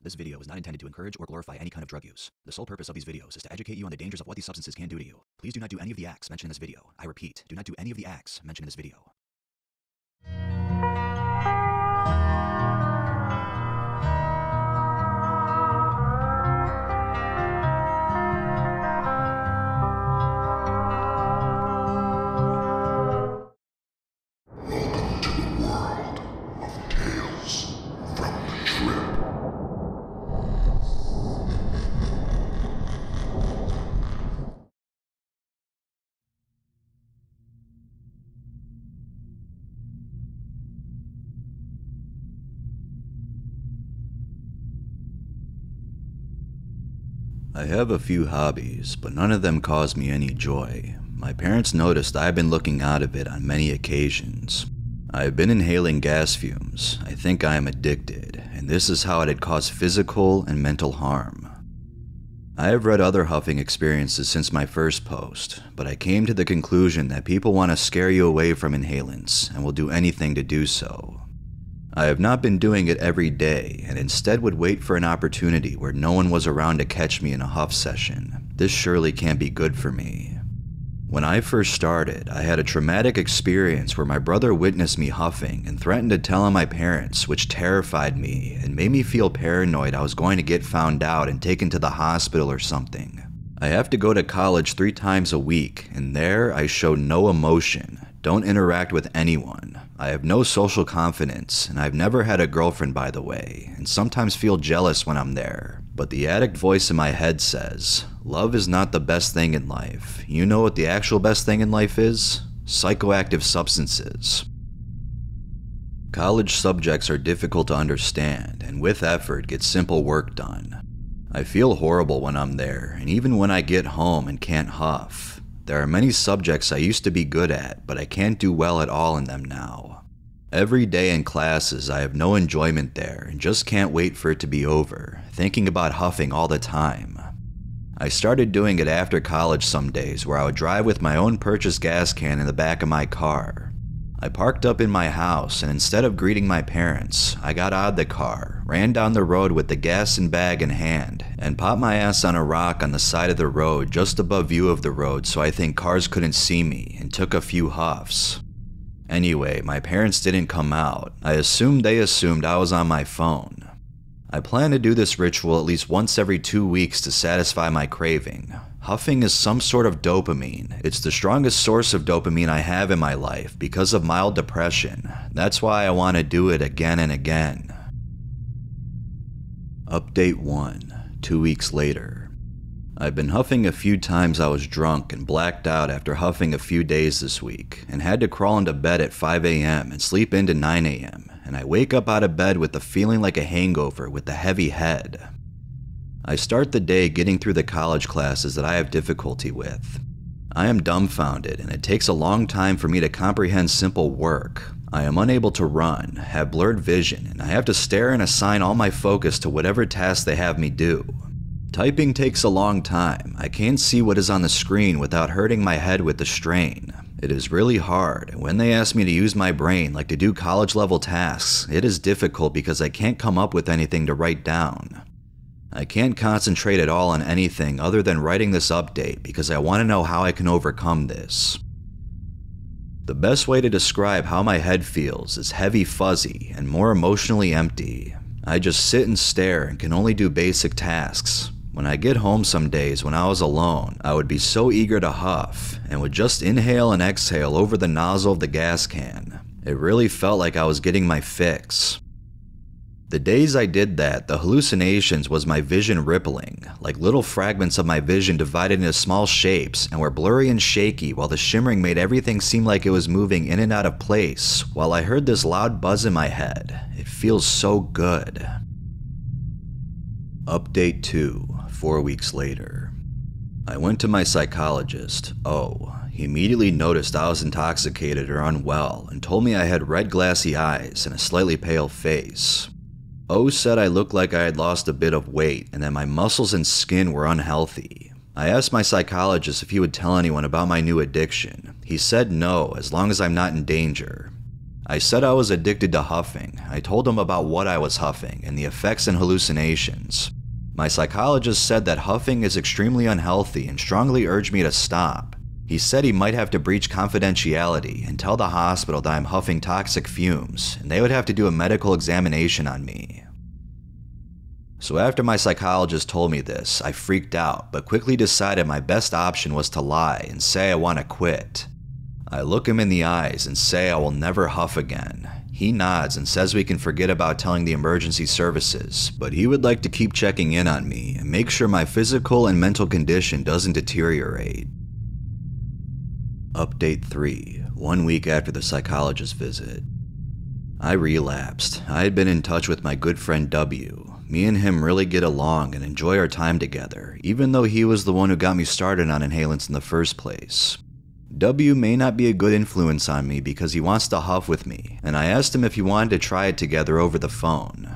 This video is not intended to encourage or glorify any kind of drug use. The sole purpose of these videos is to educate you on the dangers of what these substances can do to you. Please do not do any of the acts mentioned in this video. I repeat, do not do any of the acts mentioned in this video. I have a few hobbies, but none of them cause me any joy. My parents noticed I have been looking out of it on many occasions. I have been inhaling gas fumes. I think I am addicted, and this is how it had caused physical and mental harm. I have read other huffing experiences since my first post, but I came to the conclusion that people want to scare you away from inhalants and will do anything to do so. I have not been doing it every day, and instead would wait for an opportunity where no one was around to catch me in a huff session. This surely can't be good for me. When I first started, I had a traumatic experience where my brother witnessed me huffing and threatened to tell on my parents, which terrified me and made me feel paranoid I was going to get found out and taken to the hospital or something. I have to go to college 3 times a week, and there I show no emotion, don't interact with anyone. I have no social confidence, and I've never had a girlfriend, by the way, and sometimes feel jealous when I'm there. But the addict voice in my head says, love is not the best thing in life. You know what the actual best thing in life is? Psychoactive substances. College subjects are difficult to understand, and with effort get simple work done. I feel horrible when I'm there, and even when I get home and can't huff. There are many subjects I used to be good at, but I can't do well at all in them now. Every day in classes, I have no enjoyment there and just can't wait for it to be over, thinking about huffing all the time. I started doing it after college some days where I would drive with my own purchased gas can in the back of my car. I parked up in my house, and instead of greeting my parents, I got out of the car, ran down the road with the gas and bag in hand, and popped my ass on a rock on the side of the road just above view of the road so I think cars couldn't see me, and took a few huffs. Anyway, my parents didn't come out. I assumed they assumed I was on my phone. I plan to do this ritual at least once every 2 weeks to satisfy my craving. Huffing is some sort of dopamine. It's the strongest source of dopamine I have in my life because of mild depression. That's why I want to do it again and again. Update 1, 2 weeks later. I've been huffing a few times. I was drunk and blacked out after huffing a few days this week, and had to crawl into bed at 5 a.m. and sleep into 9 a.m., and I wake up out of bed with the feeling like a hangover with a heavy head. I start the day getting through the college classes that I have difficulty with. I am dumbfounded, and it takes a long time for me to comprehend simple work. I am unable to run, have blurred vision, and I have to stare and assign all my focus to whatever task they have me do. Typing takes a long time. I can't see what is on the screen without hurting my head with the strain. It is really hard, and when they ask me to use my brain like to do college-level tasks, it is difficult because I can't come up with anything to write down. I can't concentrate at all on anything other than writing this update because I want to know how I can overcome this. The best way to describe how my head feels is heavy fuzzy and more emotionally empty. I just sit and stare and can only do basic tasks. When I get home some days when I was alone, I would be so eager to huff and would just inhale and exhale over the nozzle of the gas can. It really felt like I was getting my fix. The days I did that, the hallucinations was my vision rippling, like little fragments of my vision divided into small shapes and were blurry and shaky, while the shimmering made everything seem like it was moving in and out of place, while I heard this loud buzz in my head. It feels so good. Update 2, 4 weeks later. I went to my psychologist. He immediately noticed I was intoxicated or unwell and told me I had red glassy eyes and a slightly pale face. Said I looked like I had lost a bit of weight and that my muscles and skin were unhealthy. I asked my psychologist if he would tell anyone about my new addiction. He said no, as long as I'm not in danger. I said I was addicted to huffing. I told him about what I was huffing and the effects and hallucinations. My psychologist said that huffing is extremely unhealthy and strongly urged me to stop. He said he might have to breach confidentiality and tell the hospital that I'm huffing toxic fumes, and they would have to do a medical examination on me. So after my psychologist told me this, I freaked out, but quickly decided my best option was to lie and say I want to quit. I look him in the eyes and say I will never huff again. He nods and says we can forget about telling the emergency services, but he would like to keep checking in on me and make sure my physical and mental condition doesn't deteriorate. Update 3, 1 week after the psychologist visit. I relapsed. I had been in touch with my good friend W. Me and him really get along and enjoy our time together, even though he was the one who got me started on inhalants in the first place. W may not be a good influence on me because he wants to huff with me, and I asked him if he wanted to try it together over the phone.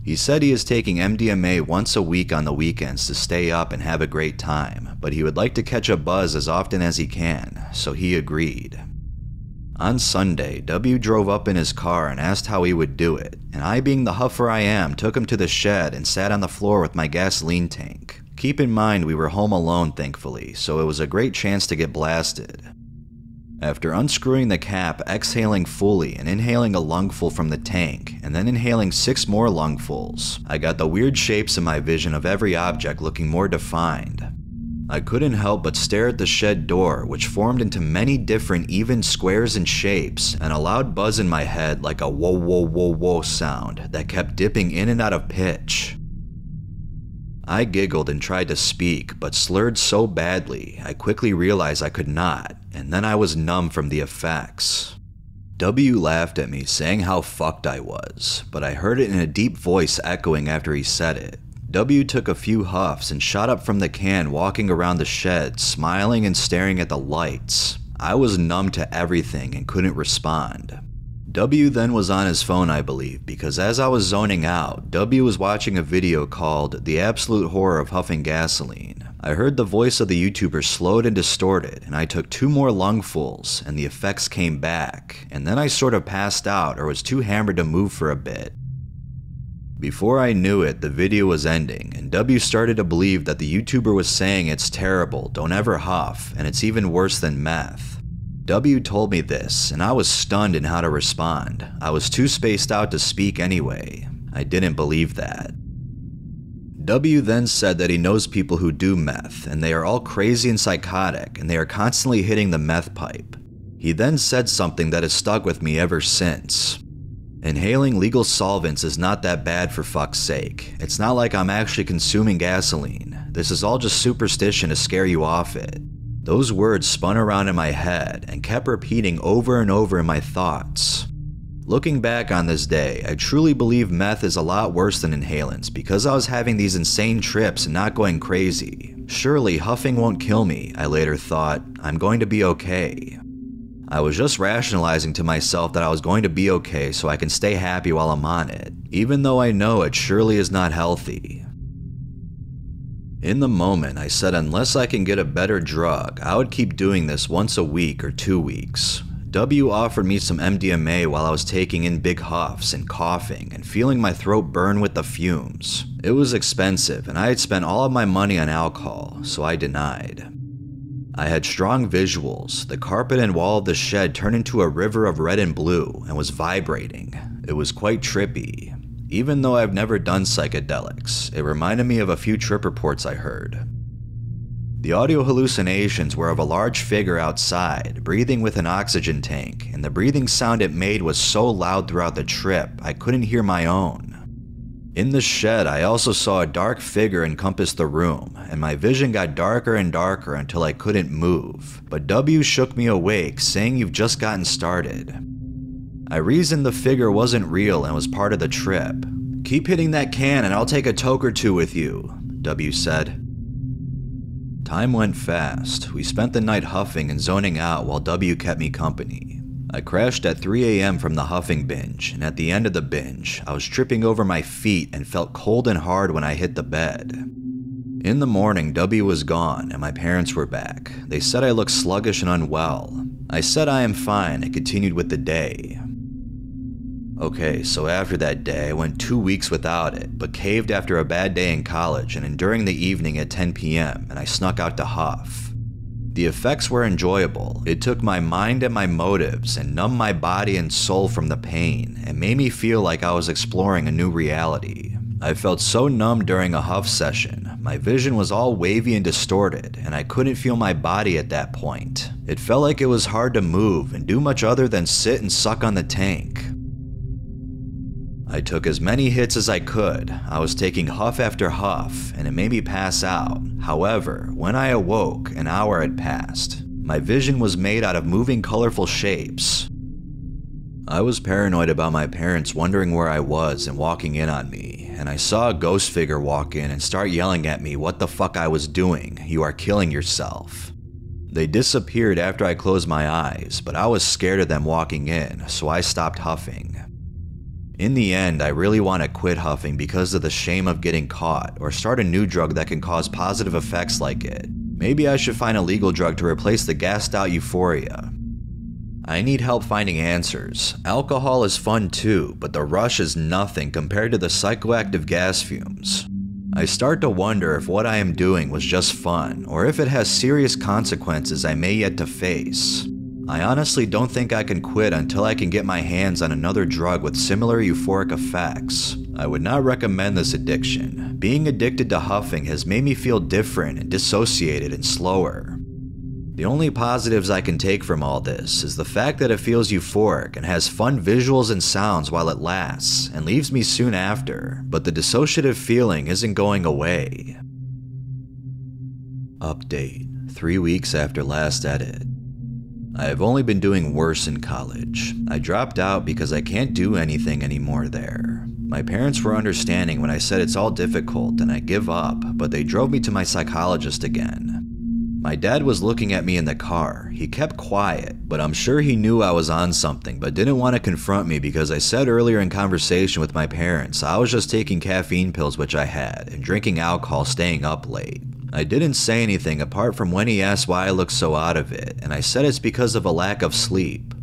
He said he is taking MDMA once a week on the weekends to stay up and have a great time, but he would like to catch a buzz as often as he can, so he agreed. On Sunday, W drove up in his car and asked how he would do it, and I, being the huffer I am, took him to the shed and sat on the floor with my gasoline tank. Keep in mind we were home alone thankfully, so it was a great chance to get blasted. After unscrewing the cap, exhaling fully, and inhaling a lungful from the tank, and then inhaling 6 more lungfuls, I got the weird shapes in my vision of every object looking more defined. I couldn't help but stare at the shed door, which formed into many different even squares and shapes, and a loud buzz in my head like a whoa whoa whoa whoa sound that kept dipping in and out of pitch. I giggled and tried to speak, but slurred so badly, I quickly realized I could not, and then I was numb from the effects. W laughed at me, saying how fucked I was, but I heard it in a deep voice echoing after he said it. W took a few huffs and shot up from the can, walking around the shed, smiling and staring at the lights. I was numb to everything and couldn't respond. W then was on his phone, I believe, because as I was zoning out, W was watching a video called The Absolute Horror of Huffing Gasoline. I heard the voice of the YouTuber slowed and distorted, and I took 2 more lungfuls, and the effects came back, and then I sort of passed out or was too hammered to move for a bit. Before I knew it, the video was ending, and W started to believe that the YouTuber was saying it's terrible, don't ever huff, and it's even worse than meth. W told me this, and I was stunned in how to respond. I was too spaced out to speak anyway. I didn't believe that. W then said that he knows people who do meth, and they are all crazy and psychotic, and they are constantly hitting the meth pipe. He then said something that has stuck with me ever since. Inhaling legal solvents is not that bad for fuck's sake. It's not like I'm actually consuming gasoline. This is all just superstition to scare you off it. Those words spun around in my head and kept repeating over and over in my thoughts. Looking back on this day, I truly believe meth is a lot worse than inhalants because I was having these insane trips and not going crazy. Surely huffing won't kill me, I later thought. I'm going to be okay. I was just rationalizing to myself that I was going to be okay so I can stay happy while I'm on it, even though I know it surely is not healthy. In the moment, I said unless I can get a better drug, I would keep doing this once a week or 2 weeks. W offered me some MDMA while I was taking in big huffs and coughing and feeling my throat burn with the fumes. It was expensive and I had spent all of my money on alcohol, so I denied. I had strong visuals. The carpet and wall of the shed turned into a river of red and blue and was vibrating. It was quite trippy. Even though I've never done psychedelics, it reminded me of a few trip reports I heard. The audio hallucinations were of a large figure outside, breathing with an oxygen tank, and the breathing sound it made was so loud throughout the trip, I couldn't hear my own. In the shed, I also saw a dark figure encompass the room, and my vision got darker and darker until I couldn't move, but W shook me awake, saying you've just gotten started. I reasoned the figure wasn't real and was part of the trip. Keep hitting that can and I'll take a toke or 2 with you, W said. Time went fast. We spent the night huffing and zoning out while W kept me company. I crashed at 3 a.m. from the huffing binge, and at the end of the binge, I was tripping over my feet and felt cold and hard when I hit the bed. In the morning, W was gone and my parents were back. They said I looked sluggish and unwell. I said I am fine and continued with the day. Okay, so after that day, I went 2 weeks without it, but caved after a bad day in college and during the evening at 10 p.m., and I snuck out to huff. The effects were enjoyable. It took my mind and my motives and numbed my body and soul from the pain and made me feel like I was exploring a new reality. I felt so numb during a huff session. My vision was all wavy and distorted, and I couldn't feel my body at that point. It felt like it was hard to move and do much other than sit and suck on the tank. I took as many hits as I could. I was taking huff after huff, and it made me pass out. However, when I awoke, an hour had passed. My vision was made out of moving colorful shapes. I was paranoid about my parents wondering where I was and walking in on me, and I saw a ghost figure walk in and start yelling at me what the fuck I was doing. You are killing yourself. They disappeared after I closed my eyes, but I was scared of them walking in, so I stopped huffing. In the end, I really want to quit huffing because of the shame of getting caught, or start a new drug that can cause positive effects like it. Maybe I should find a legal drug to replace the gassed out euphoria. I need help finding answers. Alcohol is fun too, but the rush is nothing compared to the psychoactive gas fumes. I start to wonder if what I am doing was just fun, or if it has serious consequences I may yet to face. I honestly don't think I can quit until I can get my hands on another drug with similar euphoric effects. I would not recommend this addiction. Being addicted to huffing has made me feel different and dissociated and slower. The only positives I can take from all this is the fact that it feels euphoric and has fun visuals and sounds while it lasts, and leaves me soon after, but the dissociative feeling isn't going away. Update: 3 weeks after last edit. I have only been doing worse in college. I dropped out because I can't do anything anymore there. My parents were understanding when I said it's all difficult and I give up, but they drove me to my psychologist again. My dad was looking at me in the car. He kept quiet, but I'm sure he knew I was on something but didn't want to confront me because I said earlier in conversation with my parents I was just taking caffeine pills, which I had, and drinking alcohol staying up late. I didn't say anything apart from when he asked why I looked so out of it, and I said it's because of a lack of sleep.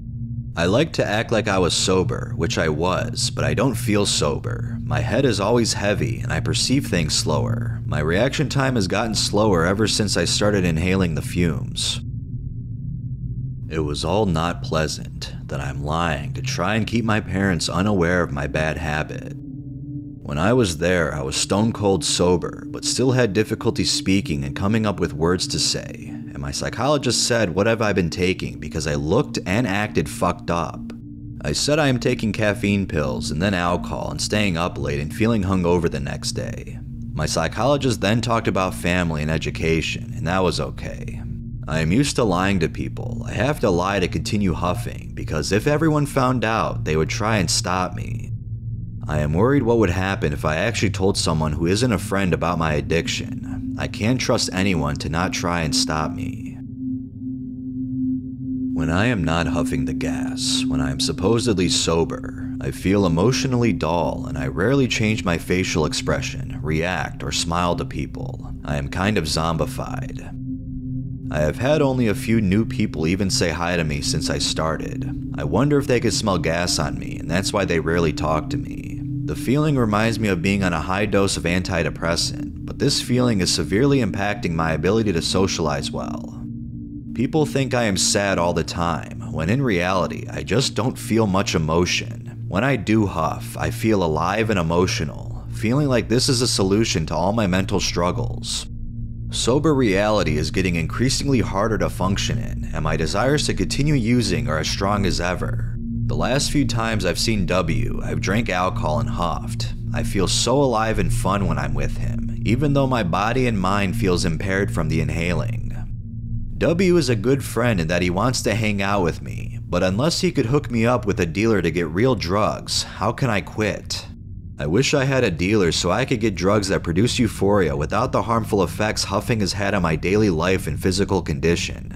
I like to act like I was sober, which I was, but I don't feel sober. My head is always heavy and I perceive things slower. My reaction time has gotten slower ever since I started inhaling the fumes. It was all not pleasant, that I'm lying to try and keep my parents unaware of my bad habit. When I was there, I was stone cold sober, but still had difficulty speaking and coming up with words to say, and my psychologist said, "What have I been taking?" because I looked and acted fucked up. I said I am taking caffeine pills and then alcohol and staying up late and feeling hungover the next day. My psychologist then talked about family and education, and that was okay. I am used to lying to people. I have to lie to continue huffing, because if everyone found out, they would try and stop me. I am worried what would happen if I actually told someone who isn't a friend about my addiction. I can't trust anyone to not try and stop me. When I am not huffing the gas, when I am supposedly sober, I feel emotionally dull and I rarely change my facial expression, react, or smile to people. I am kind of zombified. I have had only a few new people even say hi to me since I started. I wonder if they could smell gas on me, and that's why they rarely talk to me. The feeling reminds me of being on a high dose of antidepressant, but this feeling is severely impacting my ability to socialize well. People think I am sad all the time, when in reality, I just don't feel much emotion. When I do huff, I feel alive and emotional, feeling like this is a solution to all my mental struggles. Sober reality is getting increasingly harder to function in, and my desires to continue using are as strong as ever. The last few times I've seen W, I've drank alcohol and huffed. I feel so alive and fun when I'm with him, even though my body and mind feels impaired from the inhaling. W is a good friend in that he wants to hang out with me, but unless he could hook me up with a dealer to get real drugs, how can I quit? I wish I had a dealer so I could get drugs that produce euphoria without the harmful effects huffing has had on my daily life and physical condition.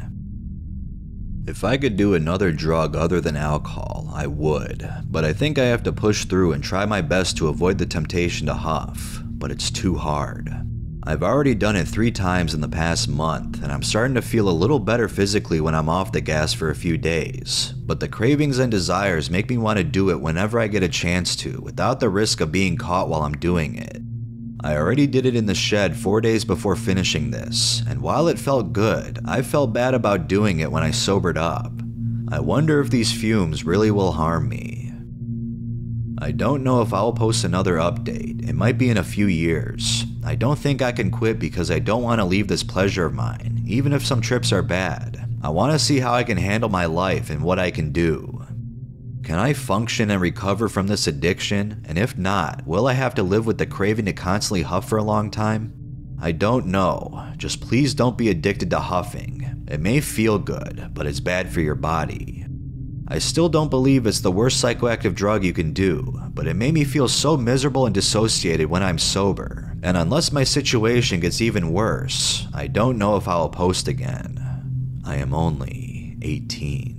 If I could do another drug other than alcohol, I would, but I think I have to push through and try my best to avoid the temptation to huff, but it's too hard. I've already done it 3 times in the past month, and I'm starting to feel a little better physically when I'm off the gas for a few days, but the cravings and desires make me want to do it whenever I get a chance to, without the risk of being caught while I'm doing it. I already did it in the shed 4 days before finishing this, and while it felt good, I felt bad about doing it when I sobered up. I wonder if these fumes really will harm me. I don't know if I'll post another update. It might be in a few years. I don't think I can quit because I don't want to leave this pleasure of mine, even if some trips are bad. I want to see how I can handle my life and what I can do. Can I function and recover from this addiction? And if not, will I have to live with the craving to constantly huff for a long time? I don't know. Just please don't be addicted to huffing. It may feel good, but it's bad for your body. I still don't believe it's the worst psychoactive drug you can do, but it made me feel so miserable and dissociated when I'm sober, and unless my situation gets even worse, I don't know if I'll post again. I am only 18.